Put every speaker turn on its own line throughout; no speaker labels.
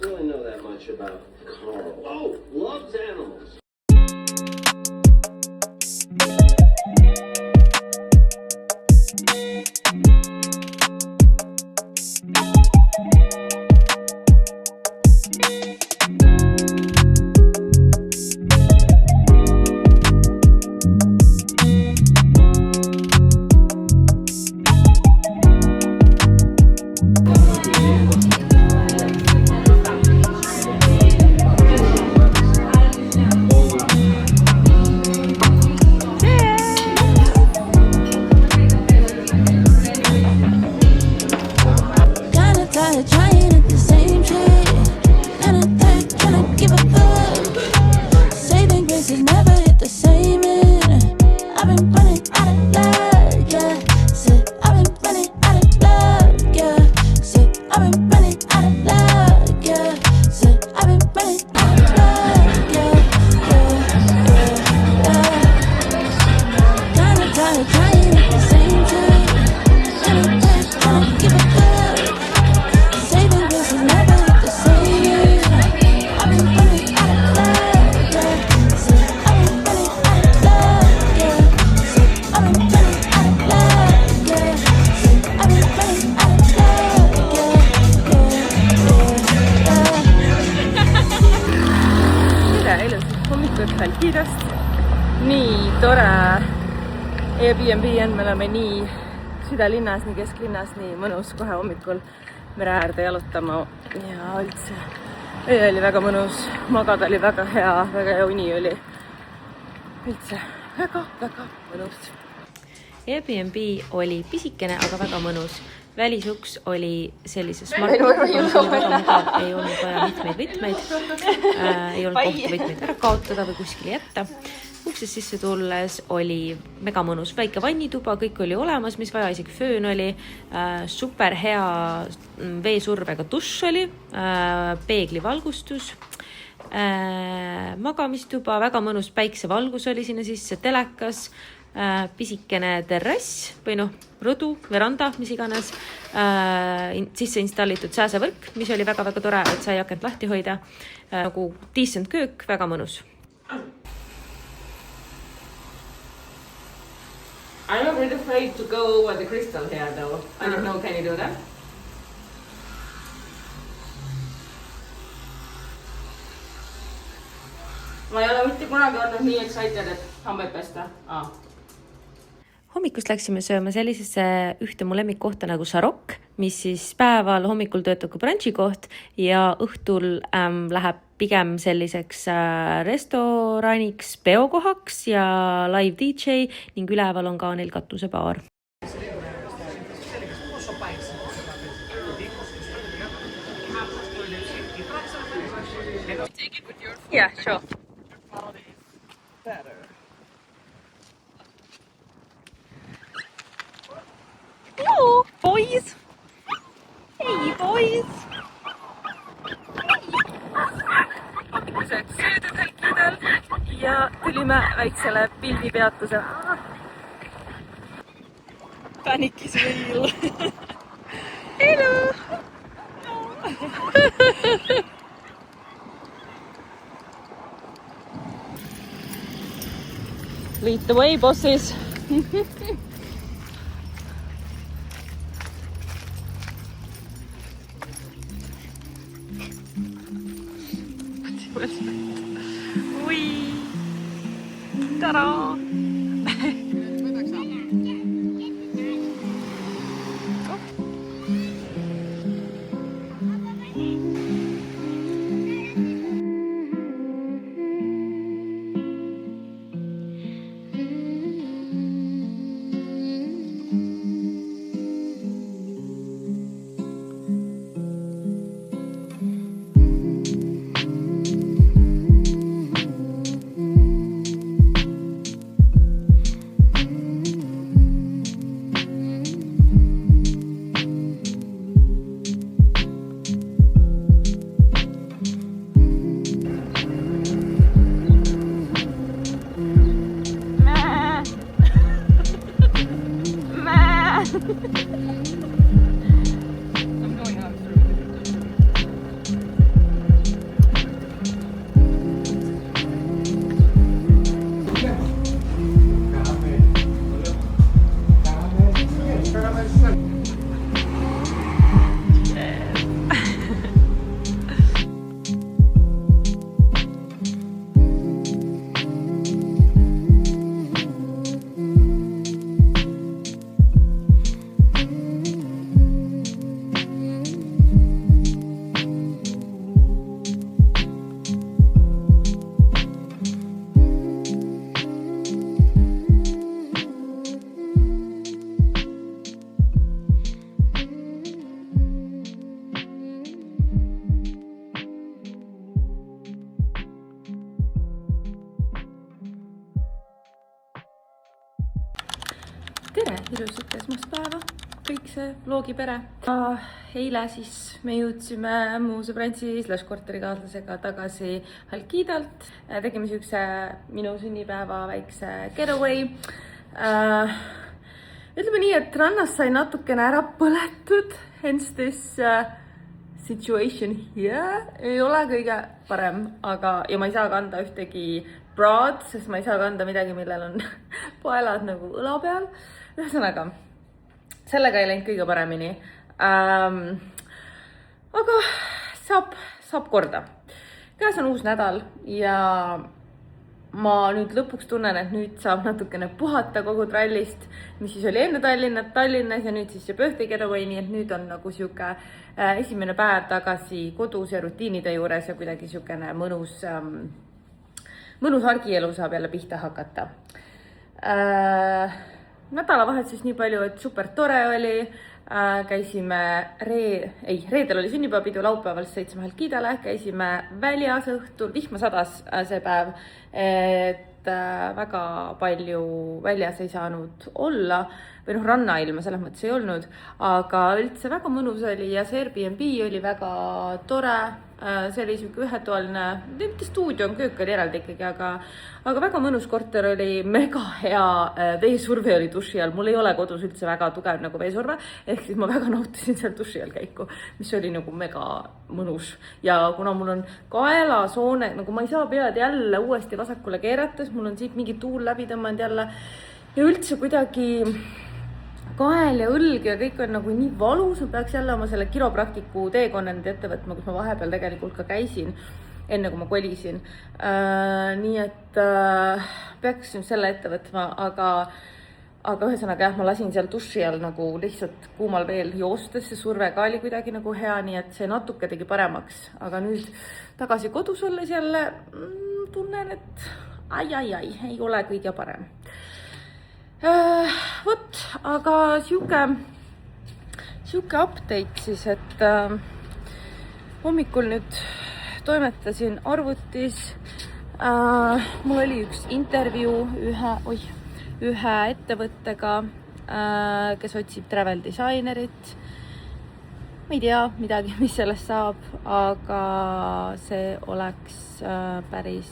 don't really know that much about Carl. Oh, loves animals.
Nii tore Airbnb on, me oleme nii südalinnas, nii kesklinnas, nii mõnus kohe hommikul mere äärde jalutama ja üldse öö oli väga mõnus, magada oli väga hea uni oli üldse väga mõnus.
Airbnb oli pisikene, aga väga mõnus. Välisuks oli sellises
Ei olnud
vaja mitmeid võtmeid, ei olnud kohta võtmeid ära kaotada või kuskile jätta. Ukses sisse tulles oli mega mõnus väike vannituba, kõik oli olemas, mis vaja, isegi föön oli, super hea veesurvega dušš oli, peeglivalgustus, magamistuba, väga mõnus päiksevalgus oli sinna sisse, telekas, pisikene terrass või rõdu, veranda, mis iganes, sisse installitud sääsevõrk, mis oli väga tore, et sai akent lahti hoida, nagu decent köök, väga mõnus.
I'm a bit afraid to go over the crystal here though. I don't know, can you do that? Ma ei ole mitte kunagi olnud nii excited, et hambaid pesta.
Hommikust läksime sööma sellisesse ühte mu lemmikkohta nagu Sarok, mis siis päeval hommikul töötab kui brunchi koht ja õhtul läheb pigem selliseks restoraniks, peokohaks ja live DJ ning üleval on ka neil katusebaar.
Yeah, sure. Hello, boys. Hey, boys. Hommikuseks söödud kõikidel ja tulime väiksele pildipeatuse. Panic is real. Hello. Lead the way, bosses. Oui. Ta-da! ilusat esmaspäeva, kõik see vlogipere. Eile siis me jõudsime mu sõbrantsi / korterikaaslasega tagasi Halkidalt. Tegime siukse minu sünnipäeva väikse getaway. Ütleme nii, et rannas sai natukene ära põletud, hence this situation here ei ole kõige parem, aga ja ma ei saa kanda ühtegi braad, sest ma ei saa kanda midagi, millel on paelad nagu õla peal. Ühesõnaga, sellega ei läinud kõige paremini. Aga saab korda. Käes on uus nädal ja ma nüüd lõpuks tunnen, et nüüd saab natukene puhata kogu trallist, mis siis oli enne Tallinnas ja nüüd siis see birthday getaway, nii et nüüd on nagu siuke esimene päev tagasi kodus ja rutiinide juures ja kuidagi siukene mõnus argielu saab jälle pihta hakata. Nädalavahetus nii palju, et super tore oli. Käisime reedel oli sünnipäevapidu, laupäeval sõitsime Halkidale, käisime väljas õhtul, vihma sadas see päev, et väga palju väljas ei saanud olla või rannailma selles mõttes ei olnud, aga üldse väga mõnus oli ja see Airbnb oli väga tore. See oli siuke ühetoaline, mitte stuudio, köök oli eraldi ikkagi, aga väga mõnus korter oli, mega hea veesurve oli duši all. Mul ei ole kodus üldse väga tugev nagu veesurve, ehk siis ma väga nautisin seal duši all käiku, mis oli nagu mega mõnus. Ja kuna mul on kaelasoone, nagu ma ei saa pead jälle uuesti vasakule keerates, mul on siit mingi tuul läbi tõmmanud jälle ja üldse kuidagi kael ja õlg ja kõik on nagu nii valus, ma peaks jälle oma selle kiropraktiku teekonna nüüd ette võtma, kus ma vahepeal tegelikult ka käisin, enne kui ma kolisin. Nii et peaks selle ette võtma, aga ühesõnaga jah, ma lasin seal duši all nagu lihtsalt kuumal veel joostes, see surve ka oli kuidagi nagu hea, nii et see natuke tegi paremaks. Aga nüüd tagasi kodus olles jälle tunnen, et ei ole kõige parem. Vot, aga siuke update siis, et hommikul nüüd toimetasin arvutis. Mul oli üks intervjuu ühe ettevõttega, kes otsib travel disainerit. Ma ei tea midagi, mis sellest saab, aga see oleks päris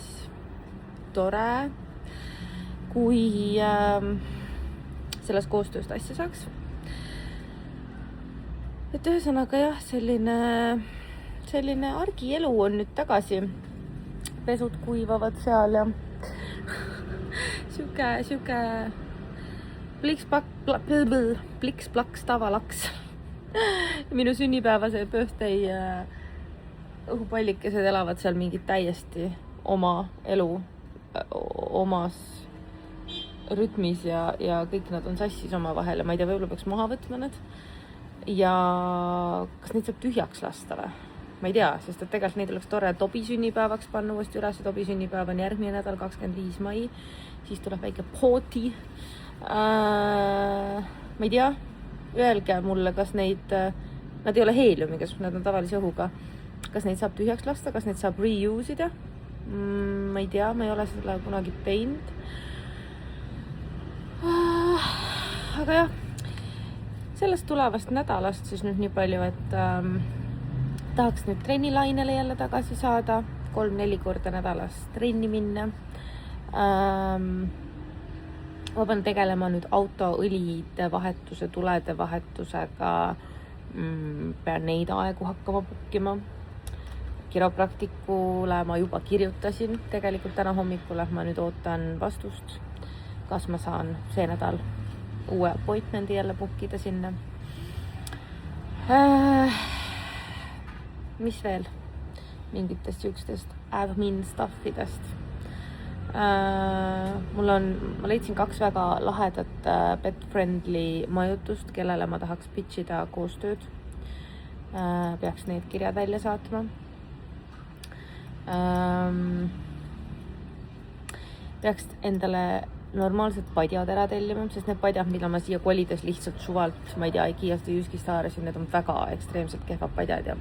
tore, kui sellest koostööst asja saaks. Et ühesõnaga jah, selline argielu on nüüd tagasi. Pesud kuivavad seal ja siuke pliks-plaks tavalaks. Minu sünnipäevase birthday õhupallikesed elavad seal mingit täiesti oma elu, omas rütmis ja kõik nad on sassis oma vahel ja ma ei tea, võib-olla peaks maha võtma nad. Ja kas neid saab tühjaks lasta või? Ma ei tea, sest et tegelikult neid oleks tore Tobi sünnipäevaks panna uuesti üles. Tobi sünnipäev on järgmine nädal, 25. mai. Siis tuleb väike pooti. Ma ei tea, öelge mulle, kas neid, nad ei ole heeliumiga, sest nad on tavalise õhuga. Kas neid saab tühjaks lasta, kas neid saab reuse ida? Ma ei tea, ma ei ole seda kunagi teinud. Aga jah, sellest tulevast nädalast siis nüüd nii palju, et tahaks nüüd trennilainele jälle tagasi saada, 3-4 korda nädalas trenni minna. Ma pean tegelema nüüd autoõlide vahetuse, tulede vahetusega, pean neid aegu hakkama pukkima. Kiropraktikule ma juba kirjutasin tegelikult täna hommikul, ma nüüd ootan vastust, kas ma saan see nädal uue appointmendi jälle pukkida sinna. Mis veel? Mingitest siukestest admin stuffidest. Ma leidsin 2 väga lahedat pet-friendly majutust, kellele ma tahaks pitchida koostööd. Peaks need kirjad välja saatma. Peaks endale normaalsed padjad ära tellima, sest need padjad, mida ma siia kolides lihtsalt suvalt, ma ei tea, Ikeast või Jyskist haarasin, need on väga ekstreemselt kehvad padjad ja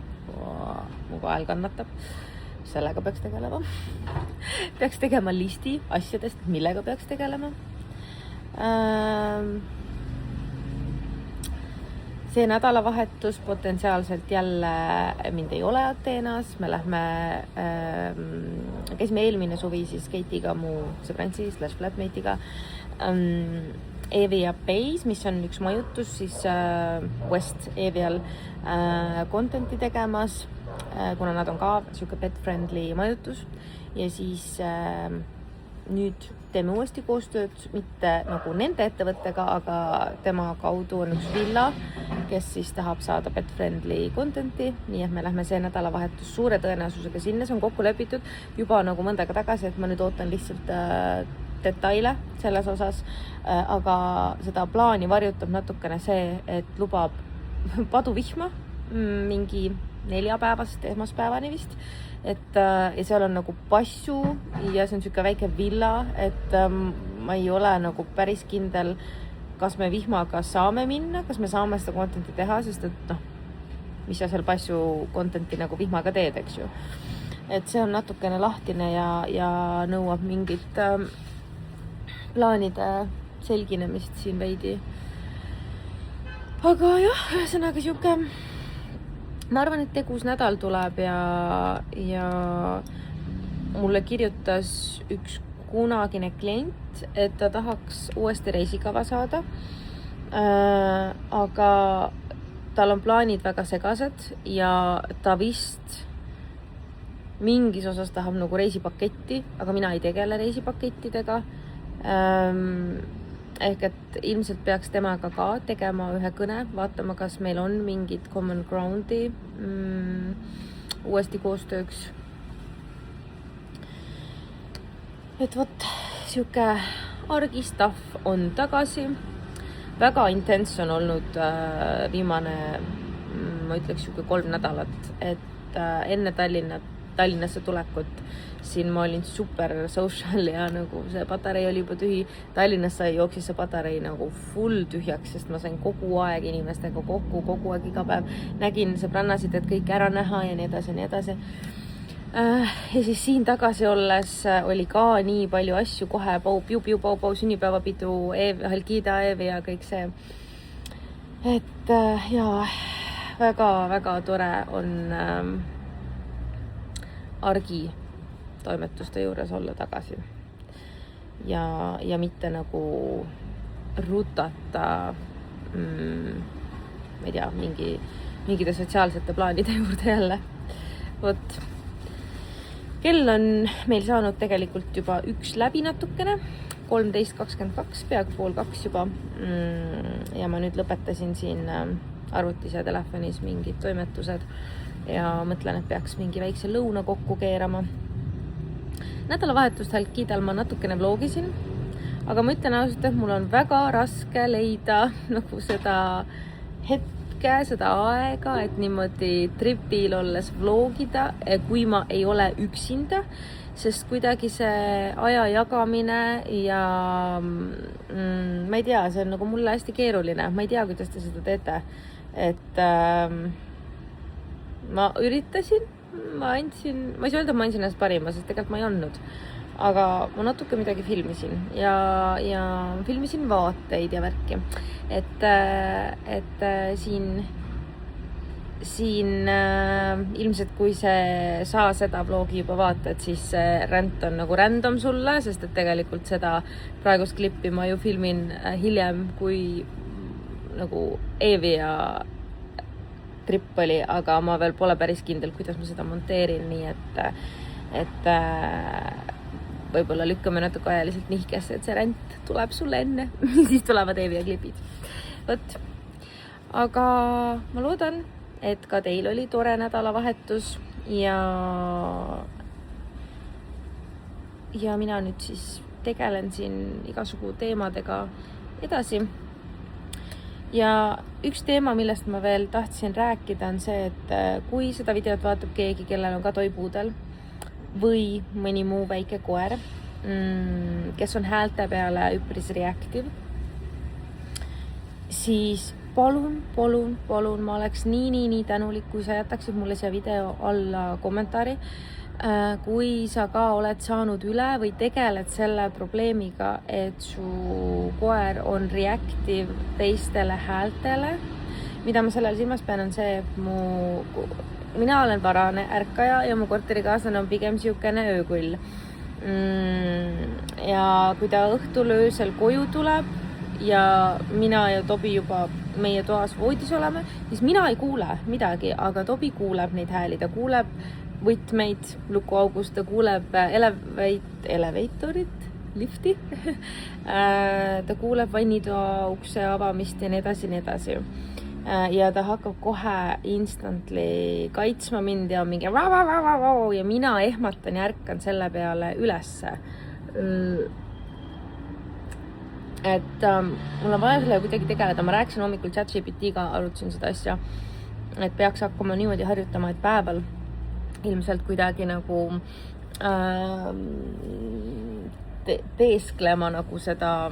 mu kael kannatab. Sellega peaks tegelema. Peaks tegema listi asjadest, millega peaks tegelema.
see nädalavahetus potentsiaalselt jälle mind ei ole Ateenas, me lähme, käisime eelmine suvi siis Keitiga, mu sõbrantsi / flatmate'iga Evia Base, mis on üks majutus siis West Evial content'i tegemas, kuna nad on ka siuke pet-friendly majutus ja siis nüüd teeme uuesti koostööd, mitte nagu nende ettevõttega, aga tema kaudu on üks villa, kes siis tahab saada pet-friendly content'i, nii et me lähme see nädalavahetus suure tõenäosusega sinna, see on kokku lepitud juba nagu mõnda aega tagasi, et ma nüüd ootan lihtsalt detaile selles osas, aga seda plaani varjutab natukene see, et lubab paduvihma mingi 4 päevast esmaspäevani vist, et ja seal on nagu passu ja see on siuke väike villa, et ma ei ole nagu päris kindel, kas me vihmaga saame minna, kas me saame seda content'i teha, sest et noh, mis sa seal passu content'i nagu vihmaga teed, eks ju. Et see on natukene lahtine ja nõuab mingit plaanide selginemist siin veidi. Aga jah, ühesõnaga siuke, ma arvan, et tegus nädal tuleb ja mulle kirjutas üks kunagine klient, et ta tahaks uuesti reisikava saada. Aga tal on plaanid väga segased ja ta vist mingis osas tahab nagu reisipaketti, aga mina ei tegele reisipakettidega. Ehk et ilmselt peaks temaga ka tegema ühe kõne, vaatama, kas meil on mingid common ground'i uuesti koostööks. Et vot, siuke argi stuff on tagasi. Väga intens on olnud viimane, ma ütleks siuke 3 nädalat, et enne Tallinnasse tulekut siin ma olin super social ja nagu see patarei oli juba tühi. Tallinnas jooksis see patarei nagu full tühjaks, sest ma sain kogu aeg inimestega kokku, kogu aeg iga päev nägin sõbrannasid, et kõik ära näha ja nii edasi ja nii edasi. Ja siis siin tagasi olles oli ka nii palju asju kohe, pau, sünnipäevapidu, Halkida, Eevi ja kõik see. Et jaa, väga tore on argi toimetuste juures olla tagasi ja mitte nagu rutata ma ei tea, mingite sotsiaalsete plaanide juurde jälle. Vot, kell on meil saanud tegelikult juba 1 läbi natukene, 13.22, peaaegu 1:30 juba ja ma nüüd lõpetasin siin arvutis ja telefonis mingid toimetused ja mõtlen, et peaks mingi väikse lõuna kokku keerama. Nädalavahetust Halkidal ma natukene vlogisin, aga ma ütlen ausalt, et mul on väga raske leida nagu seda hetke, seda aega, et niimoodi tripil olles vlogida, kui ma ei ole üksinda, sest kuidagi see aja jagamine ja ma ei tea, see on nagu mulle hästi keeruline, ma ei tea, kuidas te seda teete, et ma üritasin, ma ei saa öelda, ma andsin ennast parima, sest tegelikult ma ei andnud. Aga ma natuke midagi filmisin ja filmisin vaateid ja värki. Et siin ilmselt kui sa seda vlogi juba vaatad, siis see ränd on nagu random sulle, sest et tegelikult seda praegust klippi ma ju filmin hiljem, kui nagu Eevi ja trip oli, aga ma veel pole päris kindel, kuidas ma seda monteerin, nii et võib-olla lükkame natuke ajaliselt nihkesse, et see ränd tuleb sulle enne, siis tulevad Eevi ja klipid. Võt. Aga ma loodan, et ka teil oli tore nädalavahetus ja mina nüüd siis tegelen siin igasugu teemadega edasi. Ja üks teema, millest ma veel tahtsin rääkida, on see, et kui seda videot vaatab keegi, kellel on ka toipuudel või mõni muu väike koer, kes on häälte peale üpris reactive, siis palun, ma oleks nii tänulik, kui sa jätaksid mulle siia video alla kommentaari. Kui sa ka oled saanud üle või tegeled selle probleemiga, et su koer on reactive teistele häältele mida ma sellel silmas pean, on see, et mina olen varane ärkaja ja mu korterikaaslane on pigem siukene öökull. Ja kui ta õhtul öösel koju tuleb ja mina ja Tobi juba meie toas voodis oleme, siis mina ei kuule midagi, aga Tobi kuuleb neid hääli, ta kuuleb võtmeid lukuaugust, ta kuuleb elevaatorit, lifti, ta kuuleb vannitoa ukse avamist ja nii edasi. Ja ta hakkab kohe instantly kaitsma mind ja mingi ja mina ehmatan ja ärkan selle peale ülesse. Et mul on vaja sellega kuidagi tegeleda, ma rääkisin hommikul ChatGPT-ga, arutasin seda asja, et peaks hakkama niimoodi harjutama, et päeval ilmselt kuidagi nagu teesklema nagu seda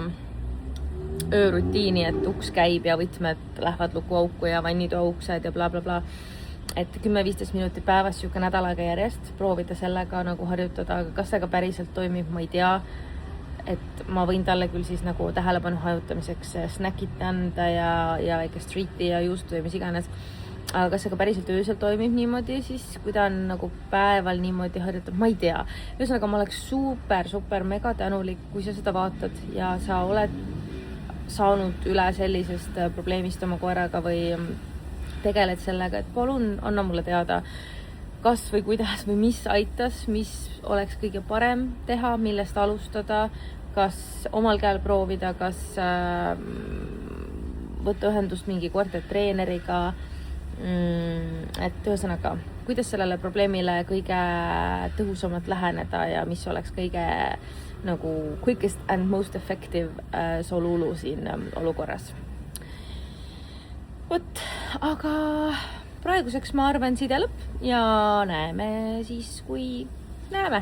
öörutiini, et uks käib ja võtmed lähevad lukuauku ja vannitoa uksed ja bla. Et 10-15 minutit päevas siuke nädal aega järjest proovida sellega nagu harjutada, aga kas see ka päriselt toimib, ma ei tea. Et ma võin talle küll siis nagu tähelepanu hajutamiseks snäkit anda ja väike streeti ja juustu ja mis iganes. Aga kas see ka päriselt öösel toimib niimoodi, siis kui ta on nagu päeval niimoodi harjutab, ma ei tea. Ühesõnaga, ma oleks super mega tänulik, kui sa seda vaatad ja sa oled saanud üle sellisest probleemist oma koeraga või tegeled sellega, et palun anna mulle teada, kas või kuidas või mis aitas, mis oleks kõige parem teha, millest alustada, kas omal käel proovida, kas võtta ühendust mingi koertetreeneriga, et ühesõnaga, kuidas sellele probleemile kõige tõhusamalt läheneda ja mis oleks kõige nagu quickest and most effective solulu siin olukorras. Vot, aga praeguseks ma arvan side lõpp ja näeme siis, kui näeme.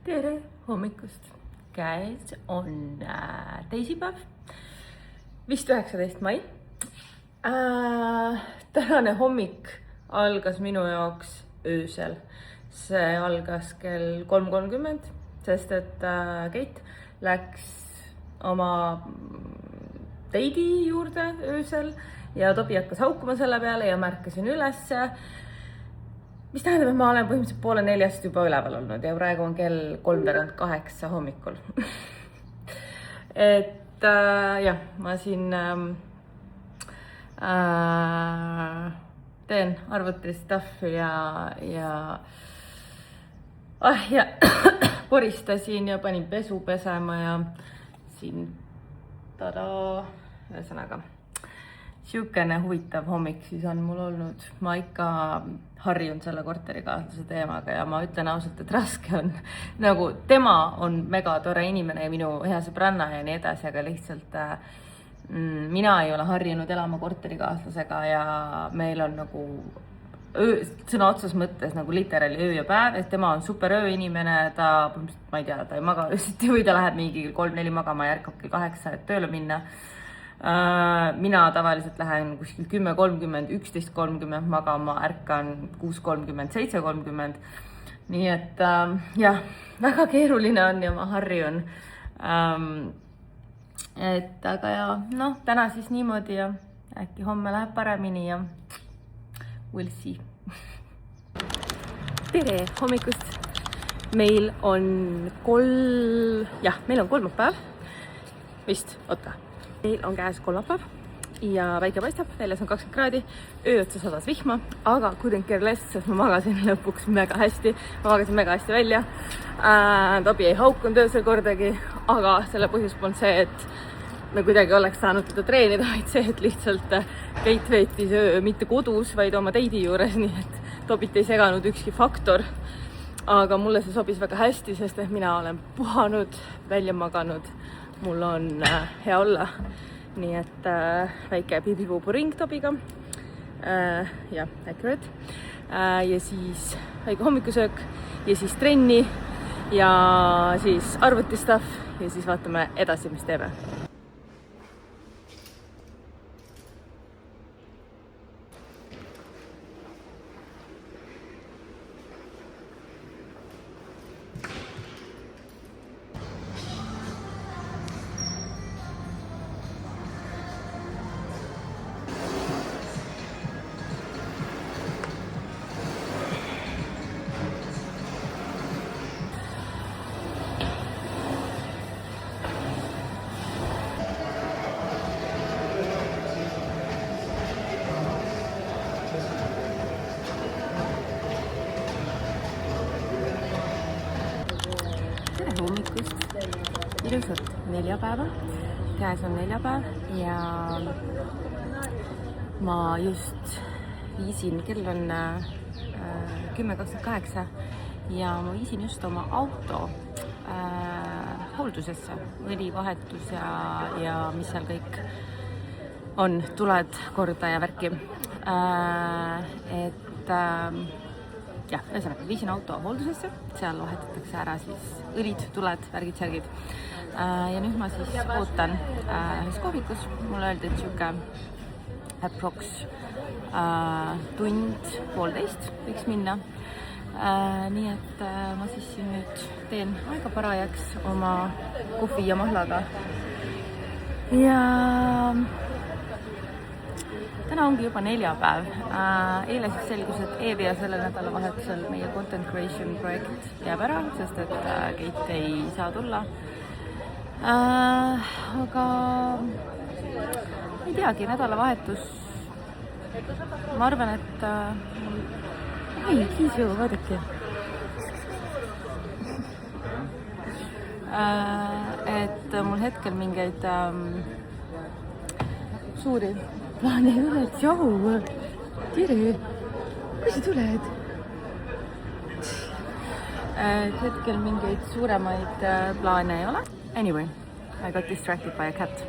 Tere hommikust! Käes on teisipäev, vist 19. mai. Tänane hommik algas minu jaoks öösel. See algas kell 3:30, sest et Keit läks oma teidi juurde öösel ja Tobi hakkas haukuma selle peale ja märkasin ülesse. Mis tähendab, et ma olen põhimõtteliselt 3:30 juba üleval olnud ja praegu on kell 3:38 hommikul. Et jah, ma siin teen arvuti stuffi ja koristasin ja panin pesu pesema ja siin ühesõnaga. Siukene huvitav hommik siis on mul olnud. Ma ikka harjun selle korterikaaslase teemaga ja ma ütlen ausalt, et raske on. Nagu tema on mega tore inimene ja minu hea sõbranna ja nii edasi, aga lihtsalt mina ei ole harjunud elama korterikaaslasega ja meil on nagu sõna otsas mõttes nagu literaali öö ja päev, et tema on super ööinimene, ta, ma ei tea, ta ei maga öösiti või ta läheb mingi 3-4 magama ja ärkab kell 8, et tööle minna. Mina tavaliselt lähen kuskil 10:30, 11:30 magama, ärkan 6:30, 7:30. Nii et jah, väga keeruline on ja ma harjun. Et aga ja noh, täna siis niimoodi ja äkki homme läheb paremini ja we'll see. Tere hommikust! Meil on kolmapäev. Vist, oota. Meil on käes kolmapäev ja päike paistab, väljas on 20 kraadi, öö otsa sadas vihma, aga couldn't care less, sest ma magasin lõpuks mega hästi. Ma magasin mega hästi välja. Tobi ei haukunud öösel kordagi, aga selle põhjus polnud see, et me kuidagi oleks saanud teda treenida, vaid see, et lihtsalt Keit veetis öö mitte kodus, vaid oma teidi juures, nii et Tobit ei seganud ükski faktor. Aga mulle see sobis väga hästi, sest et mina olen puhanud, välja maganud. Mul on hea olla, nii et väike piibipuupuring Tobiga ja accurate ja siis väike hommikusöök ja siis trenni ja siis arvutistuff ja siis vaatame edasi, mis teeme.
ilusat neljapäeva. Käes on neljapäev ja ma just viisin, kell on 10:28 ja ma viisin just oma auto hooldusesse, õlivahetus ja mis seal kõik on, tuled korda ja värki. Jah, ühesõnaga viisin auto hooldusesse, seal vahetatakse ära siis õlid, tuled, värgid, särgid. Ja nüüd ma siis ootan ühes kohvikus, mulle öeldi, et sihuke approx tund, poolteist võiks minna. Nii et ma siis nüüd teen aega parajaks oma kohvi ja mahlaga. Ja täna ongi juba neljapäev. Eile siis selgus, et Evia sellel nädalavahetusel meie content creation projekt jääb ära, sest et Keit ei saa tulla. Aga ei teagi, nädalavahetus. Ma arvan, et ei, Kiisu, vaadake. Et mul hetkel mingeid suuri plaane ei ole, et jau, tere, kui sa tuled? Hetkel mingeid suuremaid plaane ei ole. Anyway, I got distracted by a cat.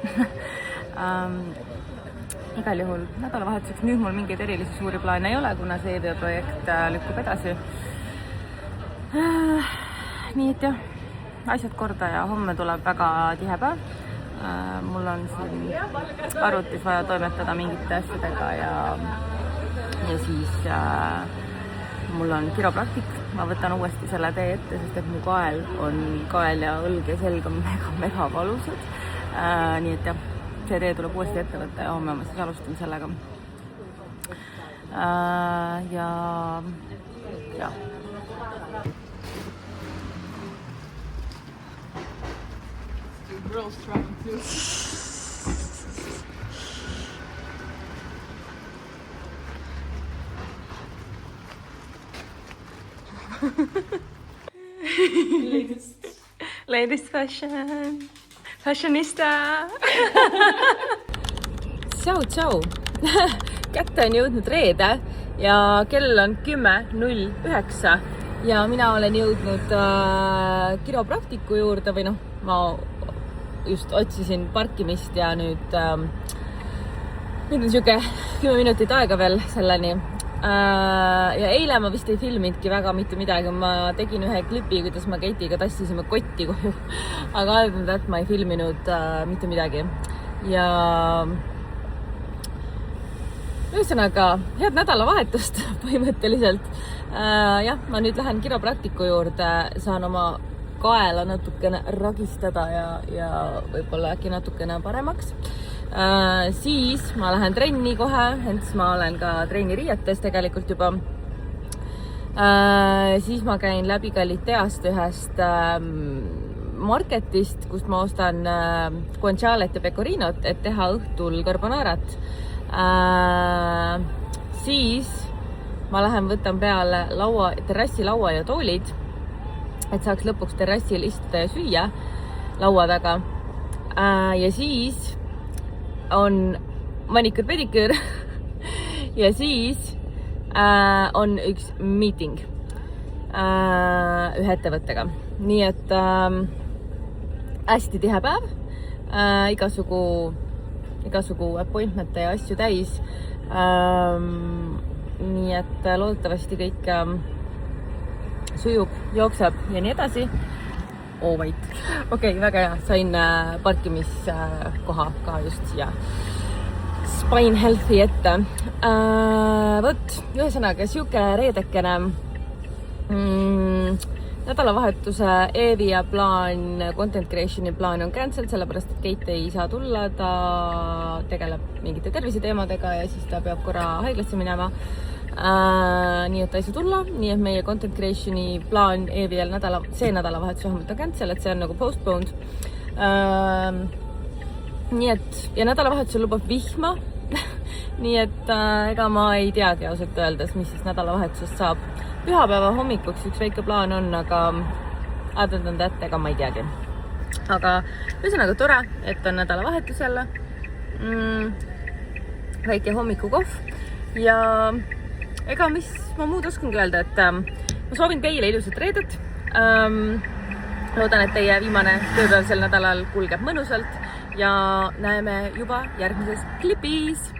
Igal juhul nädalavahetuseks nüüd mul mingeid erilisi suuri plaane ei ole, kuna see Evia projekt lükkub edasi. Nii et jah, asjad korda ja homme tuleb väga tihe päev. Mul on siin arvutis vaja toimetada mingite asjadega ja siis mul on kiropraktik. Ma võtan uuesti selle tee ette, sest et mu kael ja õlg ja selg on mega valusad. Nii et jah, see tee tuleb uuesti ette võtta ja homme ma siis alustan sellega. Ja.
Girls trying to.
Latest fashion. Fashionista. Tšau. Kätte on jõudnud reede ja kell on 10:09 ja mina olen jõudnud kiropraktiku juurde või ma just otsisin parkimist ja nüüd on siuke 10 minutit aega veel selleni. Ja eile ma vist ei filminudki väga mitte midagi. Ma tegin ühe klipi, kuidas ma Keitiga tassisime kotti koju. Aga arvan, et ma ei filminud mitte midagi. Ja ühesõnaga, head nädalavahetust põhimõtteliselt. Jah, ma nüüd lähen kiropraktiku juurde, saan oma kaela natukene ragistada ja võib-olla äkki natukene paremaks. Siis ma lähen trenni kohe, hents ma olen ka trenniriietes tegelikult juba. Siis ma käin läbi Galiteast ühest marketist, kust ma ostan guancialet ja pecorinot, et teha õhtul carbonarat. Siis ma lähen võtan peale terrassilaua ja toolid, et saaks lõpuks terrassil istuda ja süüa laua taga. Ja siis on maniküür-pediküür ja siis on üks meeting ühe ettevõttega. Nii et hästi tihe päev, igasugu appointmente ja asju täis. Nii et loodetavasti kõik sujub, jookseb ja nii edasi. Okei, väga hea, sain parkimiskoha ka just siia Spine Healthy ette. Võt, ühesõnaga, siuke reedekene nädalavahetuse Evia plaan, content creationi plaan on cancelled, sellepärast et Keit ei saa tulla, ta tegeleb mingite terviseteemadega ja siis ta peab korra haiglasse minema. Nii et ta ei saa tulla, nii et meie content creationi plaan Evial see nädalavahetus vähemalt on cancel, et see on nagu postponed. Nii et ja nädalavahetusel lubab vihma. Nii et ega ma ei teagi ausalt öeldes, mis siis nädalavahetusest saab. Pühapäeva hommikuks üks väike plaan on, aga ega ma ei teagi. aga ühesõnaga tore, et on nädalavahetus jälle. Väike hommikukohv ja ega mis ma muud oskangi öelda, et ma soovin teile ilusat reedet. Loodan, et teie viimane tööpäev sel nädalal kulgeb mõnusalt ja näeme juba järgmises klipis.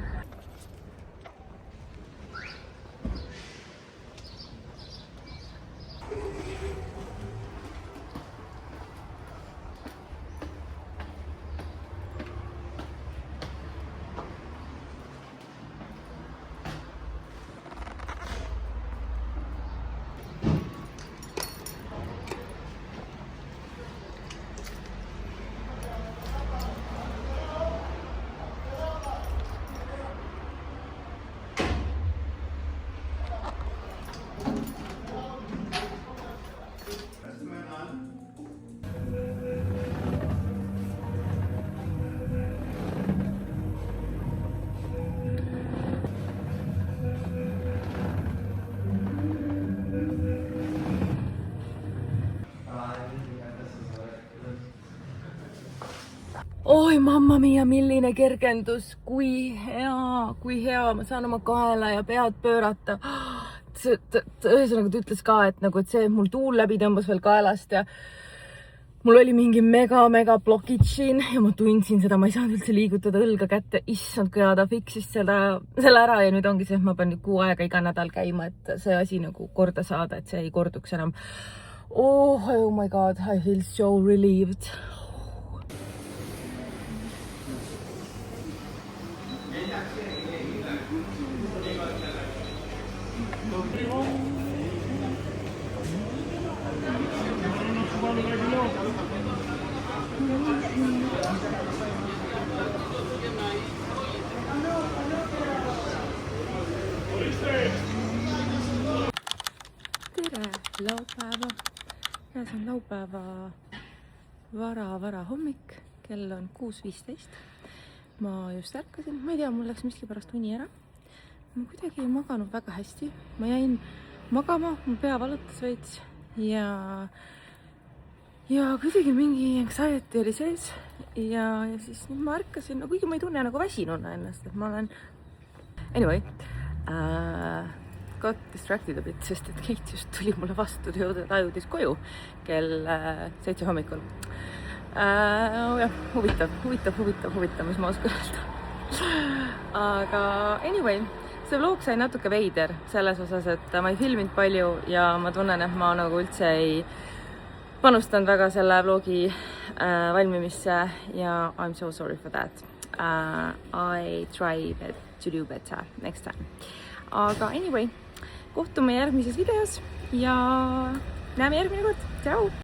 Oi, mamma mia, milline kergendus, kui hea, ma saan oma kaela ja pead pöörata. Ühesõnaga ta ütles ka, et see mul tuul läbi tõmbas veel kaelast ja mul oli mingi mega blokid siin ja ma tundsin seda, ma ei saanud üldse liigutada õlga kätte. Issand, kui ta fiksis selle ära ja nüüd ongi see, et ma pean nüüd 6 aega iga nädal käima, et see asi korda saada, et see ei korduks enam. Oh my god, I feel so relieved. Tere laupäeva. Ja see on laupäeva vara hommik. Kell on 6:15. Ma just ärkasin. Ma ei tea, mul läks miski pärast uni ära. Ma kuidagi ei maganud väga hästi. Ma jäin magama, mu pea valutas veits ja kuidagi mingi anxiety oli sees ja siis nüüd ma ärkasin, kuigi ma ei tunne väsinuna ennast, et ma olen anyway got distracted a bit, sest et Keit just tuli mulle vastu ja ta jõudis koju kell 7 hommikul. Huvitav, mis ma oskan öelda. Aga anyway, see vlog sai natuke veider selles osas, et ma ei filminud palju ja ma tunnen, et ma üldse ei panustanud väga selle vlogi valmimisse ja I'm so sorry for that. I try to do better next time. Aga anyway, kohtume järgmises videos ja näeme järgmine kord. Tšau!